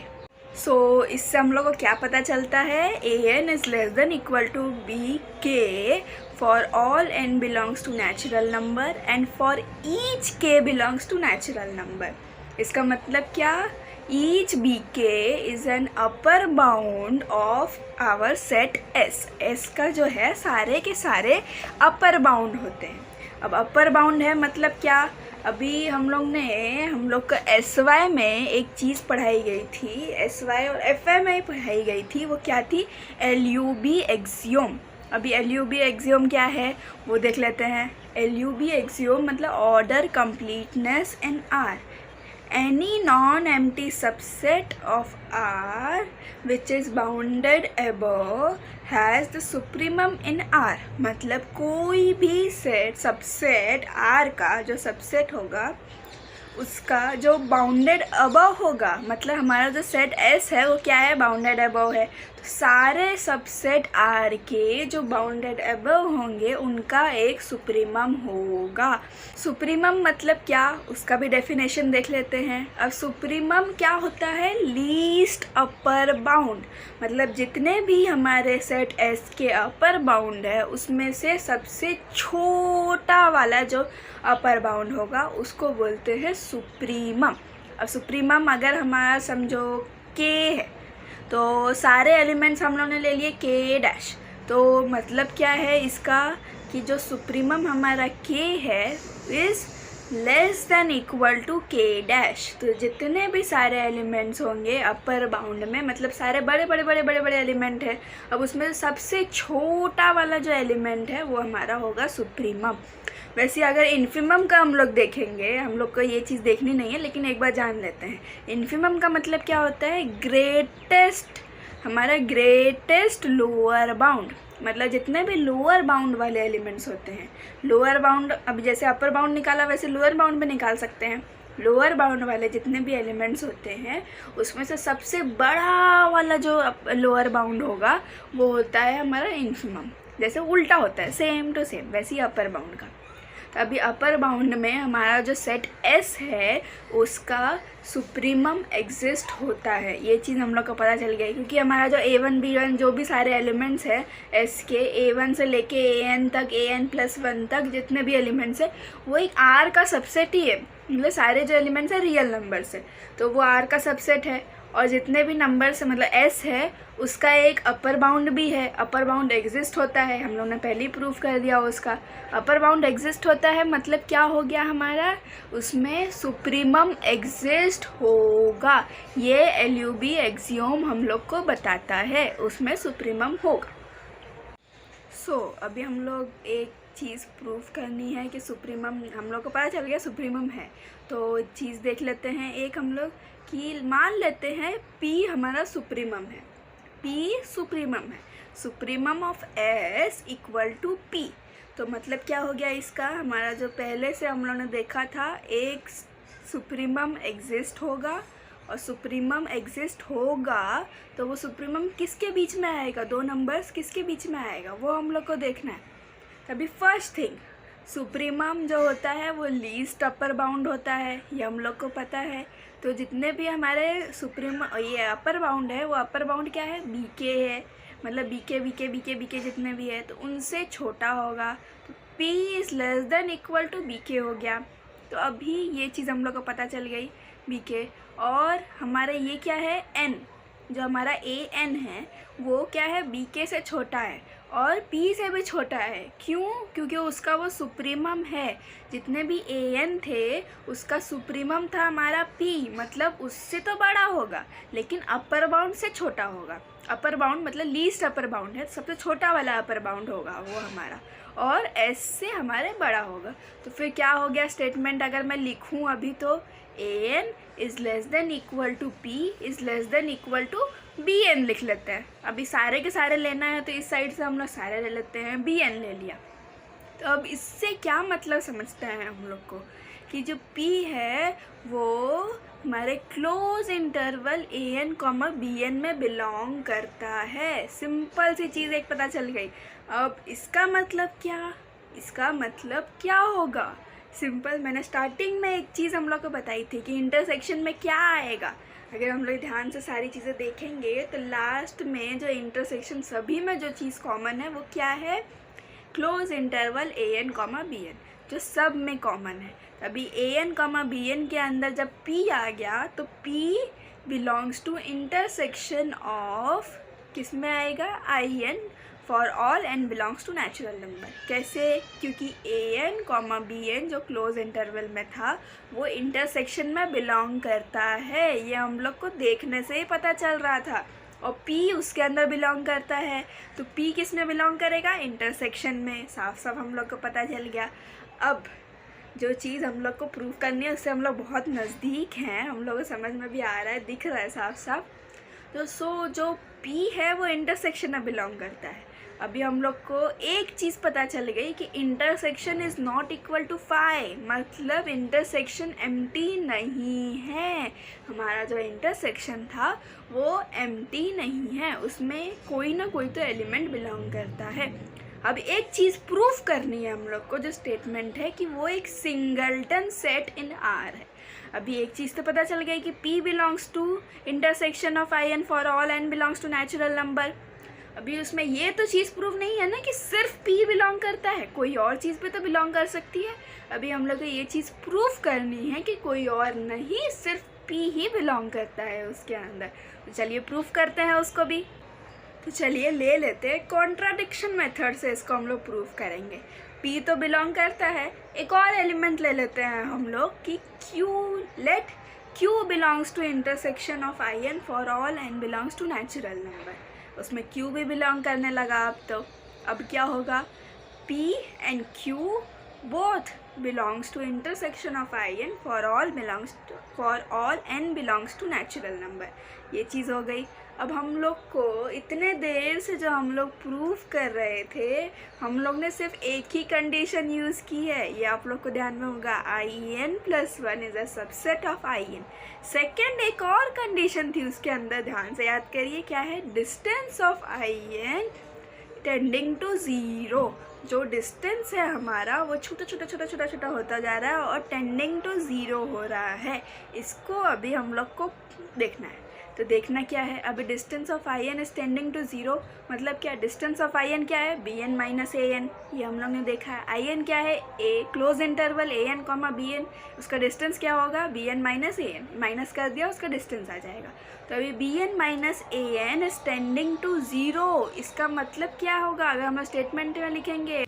So इससे हम लोग को क्या पता चलता है, A N is less than equal to B K for all N belongs to natural number and for each K belongs to natural number. इसका मतलब क्या, each B K is an upper bound of our set S. S का जो है सारे के सारे upper bound होते हैं। अब अपर बाउंड है मतलब क्या, अभी हम लोग का एस वाई में एक चीज़ पढ़ाई गई थी, एस वाई और एफ आई में पढ़ाई गई थी, वो क्या थी, एल यू बी एक्सियोम। अभी एल यू बी एक्सियोम क्या है वो देख लेते हैं। एल यू बी एक्सियोम मतलब order completeness in are. Any non-empty subset of R which is bounded above has the supremum in R। मतलब कोई भी सबसेट R का जो सबसेट होगा उसका जो बाउंडेड अबव होगा, मतलब हमारा जो सेट S है वो क्या है, बाउंडेड अबव है। तो सारे सबसेट आर के जो बाउंडेड अबव होंगे उनका एक सुप्रीमम होगा। सुप्रीमम मतलब क्या, उसका भी डेफिनेशन देख लेते हैं। अब सुप्रीमम क्या होता है, लीस्ट अपर बाउंड, मतलब जितने भी हमारे सेट एस के अपर बाउंड है उसमें से सबसे छोटा वाला जो अपर बाउंड होगा उसको बोलते हैं सुप्रीमम। अब सुप्रीमम अगर हमारा समझो के है तो सारे एलिमेंट्स हम लोगों ने ले लिए के डैश, तो मतलब क्या है इसका कि जो सुप्रीमम हमारा के है is less than equal to K dash. तो जितने भी सारे एलिमेंट्स होंगे अपर बाउंड में, मतलब सारे बड़े बड़े बड़े बड़े बड़े एलिमेंट है, अब उसमें सबसे छोटा वाला जो एलिमेंट है वो हमारा होगा सुप्रीमम। वैसे अगर इन्फीमम का हम लोग देखेंगे, हम लोग को ये चीज़ देखनी नहीं है लेकिन एक बार जान लेते हैं। इन्फीमम का मतलब क्या होता है, ग्रेटेस्ट, हमारा ग्रेटेस्ट लोअर बाउंड, मतलब जितने भी लोअर बाउंड वाले एलिमेंट्स होते हैं, लोअर बाउंड, अब जैसे अपर बाउंड निकाला वैसे लोअर बाउंड में निकाल सकते हैं। लोअर बाउंड वाले जितने भी एलिमेंट्स होते हैं उसमें से सबसे बड़ा वाला जो लोअर बाउंड होगा वो होता है हमारा इन्फीमम। जैसे उल्टा होता है, सेम टू सेम, वैसे ही अपर बाउंड का। तो अभी अपर बाउंड में हमारा जो सेट एस है उसका सुप्रीमम एग्जिस्ट होता है, ये चीज़ हम लोग को पता चल गई। क्योंकि हमारा जो A1 B1 जो भी सारे एलिमेंट्स हैं एस के, A1 से लेके AN तक, AN+1 तक जितने भी एलिमेंट्स हैं वो एक R का सबसेट ही है, मतलब सारे जो एलिमेंट्स हैं रियल नंबर्स है तो वो R का सबसेट है। और जितने भी नंबर्स मतलब S है उसका एक अपर बाउंड भी है, अपर बाउंड एग्जिस्ट होता है, हम लोगों ने पहले ही प्रूव कर दिया उसका। अपर बाउंड एग्जिस्ट होता है मतलब क्या हो गया हमारा, उसमें सुप्रीमम एग्जिस्ट होगा। ये LUB एक्सियोम हम लोग को बताता है, उसमें सुप्रीमम होगा। अभी हम लोग एक चीज़ प्रूफ करनी है कि सुप्रीमम, हम लोग को पता चल गया सुप्रीमम है, तो चीज़ देख लेते हैं एक हम लोग कि मान लेते हैं P हमारा सुप्रीमम है, P सुप्रीमम है, supremum of S equal to P। तो मतलब क्या हो गया इसका, हमारा जो पहले से हम लोगों ने देखा था एक सुप्रीमम एग्जिस्ट होगा, और सुप्रीमम एग्जिस्ट होगा तो वो सुप्रीमम किसके बीच में आएगा, दो नंबर्स किसके बीच में आएगा वो हम लोग को देखना है। तभी फर्स्ट थिंग, सुप्रीमम जो होता है वो लीस्ट अपर बाउंड होता है, ये हम लोग को पता है। तो जितने भी हमारे सुप्रीमम ये अपर बाउंड है वो अपर बाउंड क्या है, BK है, मतलब BK जितने भी है तो उनसे छोटा होगा, तो P is less than equal to BK हो गया। तो अभी ये चीज़ हम लोग को पता चल गई BK। और हमारे ये क्या है N, जो हमारा AN है वो क्या है, BK से छोटा है और P से भी छोटा है। क्यों, क्योंकि उसका वो सुप्रीमम है, जितने भी AN थे उसका सुप्रीमम था हमारा P, मतलब उससे तो बड़ा होगा लेकिन अपर बाउंड से छोटा होगा। अपर बाउंड मतलब लीस्ट अपर बाउंड है, सबसे छोटा वाला अपर बाउंड होगा वो हमारा, और S से हमारे बड़ा होगा। तो फिर क्या हो गया स्टेटमेंट, अगर मैं लिखूं अभी तो AN is less than equal to P is less than equal to BN लिख लेते हैं। अभी सारे के सारे लेना है तो इस साइड से हम लोग सारे ले लेते हैं, BN ले लिया। तो अब इससे क्या मतलब समझते हैं हम लोग को कि जो P है वो हमारे क्लोज इंटरवल AN, BN में बिलोंग करता है। सिंपल सी चीज़ एक पता चल गई। अब इसका मतलब क्या, इसका मतलब क्या होगा, सिंपल, मैंने स्टार्टिंग में एक चीज़ हम लोग को बताई थी कि इंटरसेक्शन में क्या आएगा। अगर हम लोग ध्यान से सारी चीज़ें देखेंगे तो लास्ट में जो इंटरसेक्शन सभी में जो चीज़ कॉमन है वो क्या है, क्लोज इंटरवल AN, BN, जो सब में कॉमन है। अभी AN, BN के अंदर जब P आ गया तो P belongs to intersection of, किस में आएगा, IN for all n belongs to natural number. कैसे, क्योंकि AN, BN जो क्लोज इंटरवल में था वो इंटरसेक्शन में बिलोंग करता है, ये हम लोग को देखने से ही पता चल रहा था। और P उसके अंदर बिलोंग करता है, तो P किस में बिलोंग करेगा, इंटरसेक्शन में। साफ साफ हम लोग को पता चल गया। अब जो चीज़ हम लोग को प्रूव करनी है उससे हम लोग बहुत नज़दीक हैं, हम लोग को समझ में भी आ रहा है, दिख रहा है साफ साफ। तो जो P है वो इंटरसेक्शन में बिलोंग करता है। अभी हम लोग को एक चीज़ पता चल गई कि intersection is not equal to phi, मतलब इंटरसेक्शन एम्प्टी नहीं है। हमारा जो इंटरसेक्शन था वो एम्प्टी नहीं है, उसमें कोई ना कोई तो एलिमेंट बिलोंग करता है। अब एक चीज़ प्रूफ करनी है हम लोग को, जो स्टेटमेंट है कि वो एक सिंगलटन सेट इन आर है। अभी एक चीज़ तो पता चल गई कि P belongs to intersection of I N for all n belongs to natural number. अभी उसमें ये तो चीज़ प्रूव नहीं है ना कि सिर्फ P बिलोंग करता है, कोई और चीज़ भी तो बिलोंग कर सकती है। अभी हम लोग को ये चीज़ प्रूफ करनी है कि कोई और नहीं, सिर्फ P ही बिलोंग करता है उसके अंदर। तो चलिए प्रूफ करते हैं उसको भी। तो चलिए ले लेते हैं कॉन्ट्राडिक्शन मेथड से, इसको हम लोग प्रूफ करेंगे। P तो बिलोंग करता है, एक और एलिमेंट ले लेते हैं हम लोग कि Q, let Q belongs to intersection of I N for all n belongs to natural number. उसमें Q भी बिलोंग करने लगा। अब क्या होगा, P and Q both belongs to intersection of I N for all n belongs to natural number. ये चीज़ हो गई। अब हम लोग को इतने देर से जो हम लोग प्रूफ कर रहे थे, हम लोग ने सिर्फ एक ही कंडीशन यूज़ की है, ये आप लोग को ध्यान में होगा, in+1 is a subset of in। Second एक और कंडीशन थी उसके अंदर, ध्यान से याद करिए क्या है, distance of in tending to 0। जो डिस्टेंस है हमारा वो छोटा होता जा रहा है और टेंडिंग टू 0 हो रहा है। इसको अभी हम लोग को देखना है। तो देखना क्या है, अभी distance of I N is tending to 0, मतलब क्या, डिस्टेंस ऑफ आई एन क्या है, B N minus A N. ये हम लोग ने देखा है। आई एन क्या है, a close interval A N comma B N, उसका डिस्टेंस क्या होगा, B N minus A N, minus कर दिया उसका डिस्टेंस आ जाएगा। तो अभी B N minus A N is tending to 0, इसका मतलब क्या होगा, अगर हम स्टेटमेंट में लिखेंगे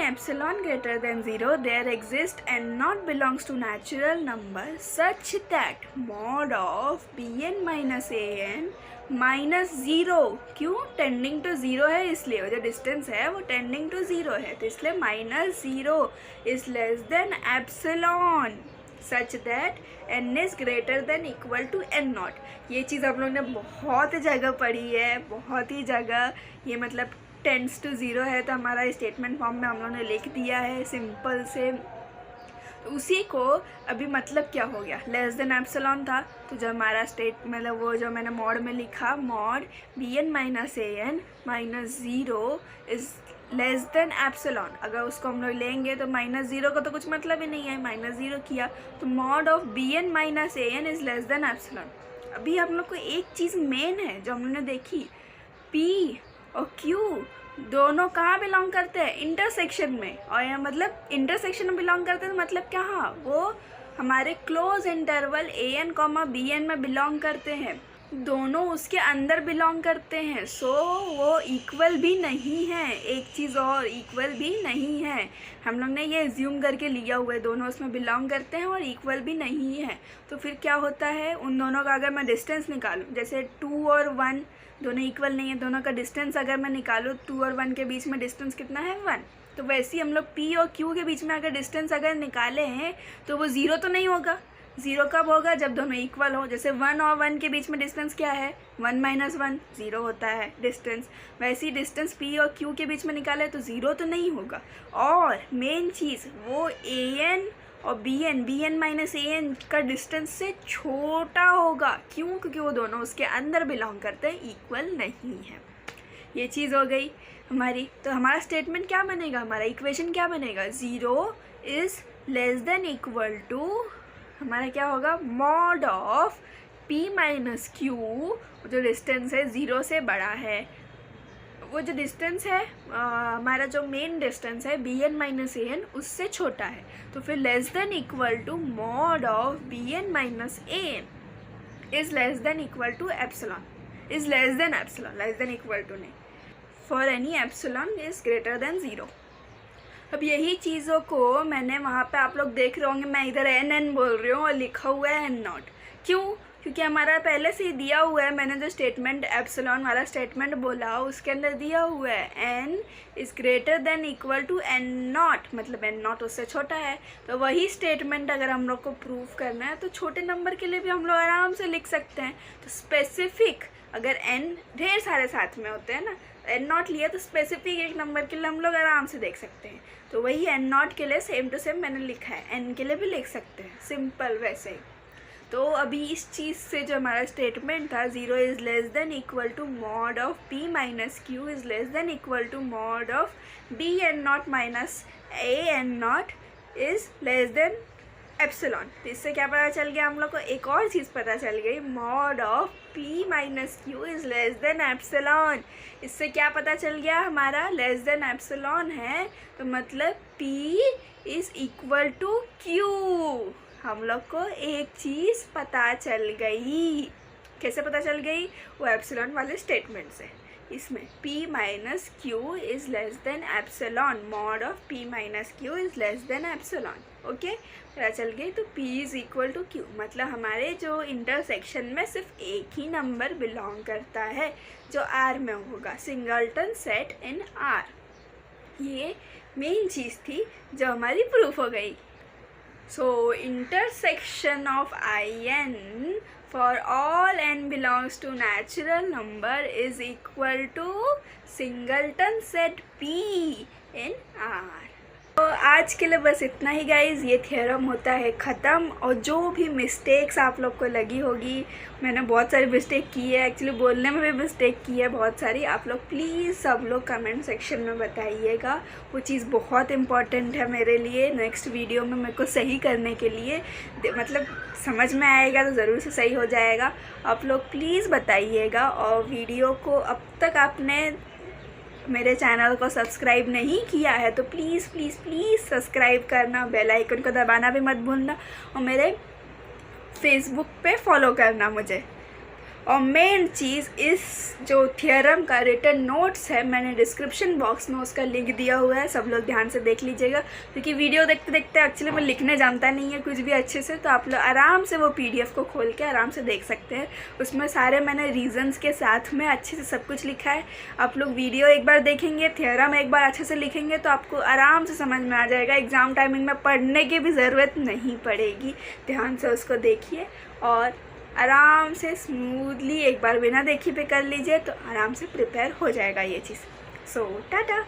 epsilon greater than 0 there exists and not belongs to natural number such that mod of bn minus an minus 0, क्यों, टेंडिंग टू 0 है इसलिए, वो जो डिस्टेंस है वो टेंडिंग टू 0 है, तो इसलिए minus 0 is less than epsilon such that n is greater than equal to n naught. ये चीज़ आप लोग ने बहुत जगह पढ़ी है, बहुत ही जगह। ये मतलब टेंड्स टू 0 है, तो हमारा स्टेटमेंट फॉर्म में हम लोगों ने लिख दिया है सिंपल से। उसी को अभी मतलब क्या हो गया, लेस देन एप्सिलॉन था, तो जब हमारा स्टेट मतलब वो जो मैंने मॉड में लिखा, mod B N minus A N minus 0 is less than epsilon, अगर उसको हम लोग लेंगे तो माइनस 0 का तो कुछ मतलब ही नहीं है, माइनस 0 किया तो mod of B N minus A N is less than epsilon. अभी हम लोग को एक चीज़ मेन है जो हम लोग ने देखी, P और Q दोनों कहाँ बिलोंग करते हैं, इंटरसेक्शन में। और यह मतलब इंटरसेक्शन में बिलोंग करते हैं, तो मतलब कहाँ, वो हमारे close interval A N comma B N में बिलोंग करते हैं, दोनों उसके अंदर बिलोंग करते हैं। सो वो इक्वल भी नहीं है, एक चीज़ और, इक्वल भी नहीं है। हम लोग ने ये एज्यूम करके लिया हुआ है, दोनों उसमें बिलोंग करते हैं और इक्वल भी नहीं है। तो फिर क्या होता है, उन दोनों का अगर मैं डिस्टेंस निकालूं, जैसे 2 और 1 दोनों इक्वल नहीं है, दोनों का डिस्टेंस अगर मैं निकालूँ 2 और 1 के बीच में डिस्टेंस कितना है, 1। तो वैसे ही हम लोग P और Q के बीच में अगर डिस्टेंस अगर निकाले हैं तो वो 0 तो नहीं होगा। 0 कब होगा, जब दोनों इक्वल हो। जैसे 1 और 1 के बीच में डिस्टेंस क्या है, 1 माइनस 1 0 होता है डिस्टेंस। वैसे ही डिस्टेंस P और Q के बीच में निकाले तो 0 तो नहीं होगा। और मेन चीज़ वो AN और B N minus A N का डिस्टेंस से छोटा होगा, क्यों, क्योंकि वो दोनों उसके अंदर बिलोंग करते हैं, इक्वल नहीं है। ये चीज़ हो गई हमारी। तो हमारा स्टेटमेंट क्या बनेगा, हमारा इक्वेशन क्या बनेगा, 0 is less than equal to, हमारा क्या होगा, mod of P minus Q, जो डिस्टेंस है 0 से बड़ा है, वो जो डिस्टेंस है हमारा जो मेन डिस्टेंस है B N minus A N उससे छोटा है। तो फिर less than equal to mod of B N minus A N is less than equal to epsilon, is less than epsilon, less than equal to नहीं, for any epsilon is greater than 0। अब यही चीज़ों को मैंने वहाँ पे, आप लोग देख रहे होंगे मैं इधर एन बोल रही हूँ और लिखा हुआ है एन नॉट। क्यों? क्योंकि हमारा पहले से ही दिया हुआ है, मैंने जो स्टेटमेंट एप्सिलॉन वाला स्टेटमेंट बोला उसके अंदर दिया हुआ है n is greater than equal to n naught, मतलब n नॉट उससे छोटा है। तो वही स्टेटमेंट अगर हम लोग को प्रूव करना है तो छोटे नंबर के लिए भी हम लोग आराम से लिख सकते हैं। तो स्पेसिफिक अगर n ढेर सारे साथ में होते हैं ना, n नॉट लिया तो स्पेसिफिक एक नंबर के लिए हम लोग आराम से देख सकते हैं। तो वही n नॉट के लिए सेम टू सेम मैंने लिखा है, n के लिए भी लिख सकते हैं, सिंपल वैसे ही। तो अभी इस चीज़ से जो हमारा स्टेटमेंट था 0 is less than equal to mod of p minus q is less than equal to mod of b n naught minus a n naught is less than epsilon. तो इससे क्या पता चल गया हम लोग को? एक और चीज़ पता चल गई, mod of p minus q is less than epsilon. इससे क्या पता चल गया? हमारा लेस देन एप्सिलॉन है तो मतलब p is equal to q। हम लोग को एक चीज़ पता चल गई। कैसे पता चल गई? वो एप्सिलॉन वाले स्टेटमेंट से। इसमें p minus q is less than epsilon, mod of p minus q is less than epsilon. Okay, पता चल गई। तो p is equal to q, मतलब हमारे जो इंटरसेक्शन में सिर्फ एक ही नंबर बिलोंग करता है जो r में होगा, सिंगलटन सेट इन r। ये मेन चीज़ थी जो हमारी प्रूफ हो गई। So intersection of in for all n belongs to natural number is equal to singleton set p in R। तो आज के लिए बस इतना ही गाइज़, ये थ्योरम होता है ख़त्म। और जो भी मिस्टेक्स आप लोग को लगी होगी, मैंने बहुत सारी मिस्टेक की है, एक्चुअली बोलने में भी मिस्टेक की है बहुत सारी, आप लोग प्लीज़ सब लोग कमेंट सेक्शन में बताइएगा। वो चीज़ बहुत इम्पॉर्टेंट है मेरे लिए, नेक्स्ट वीडियो में मेरे को सही करने के लिए, मतलब समझ में आएगा तो ज़रूर से सही हो जाएगा। आप लोग प्लीज़ बताइएगा। और वीडियो को अब तक आपने मेरे चैनल को सब्सक्राइब नहीं किया है तो प्लीज़ प्लीज़ प्लीज़ सब्सक्राइब करना, बेल आइकन को दबाना भी मत भूलना, और मेरे फेसबुक पे फॉलो करना मुझे। और मेन चीज़, इस जो थियरम का रिटन नोट्स है मैंने डिस्क्रिप्शन बॉक्स में उसका लिंक दिया हुआ है, सब लोग ध्यान से देख लीजिएगा। क्योंकि वीडियो देखते देखते एक्चुअली मैं लिखने जानता नहीं है कुछ भी अच्छे से, तो आप लोग आराम से वो PDF को खोल के आराम से देख सकते हैं। उसमें सारे मैंने रीजंस के साथ में अच्छे से सब कुछ लिखा है। आप लोग वीडियो एक बार देखेंगे, थियरम एक बार अच्छे से लिखेंगे तो आपको आराम से समझ में आ जाएगा। एग्ज़ाम टाइमिंग में पढ़ने की भी ज़रूरत नहीं पड़ेगी। ध्यान से उसको देखिए और आराम से स्मूथली एक बार बिना देखी पे कर लीजिए तो आराम से प्रिपेयर हो जाएगा ये चीज़। सो टाटा।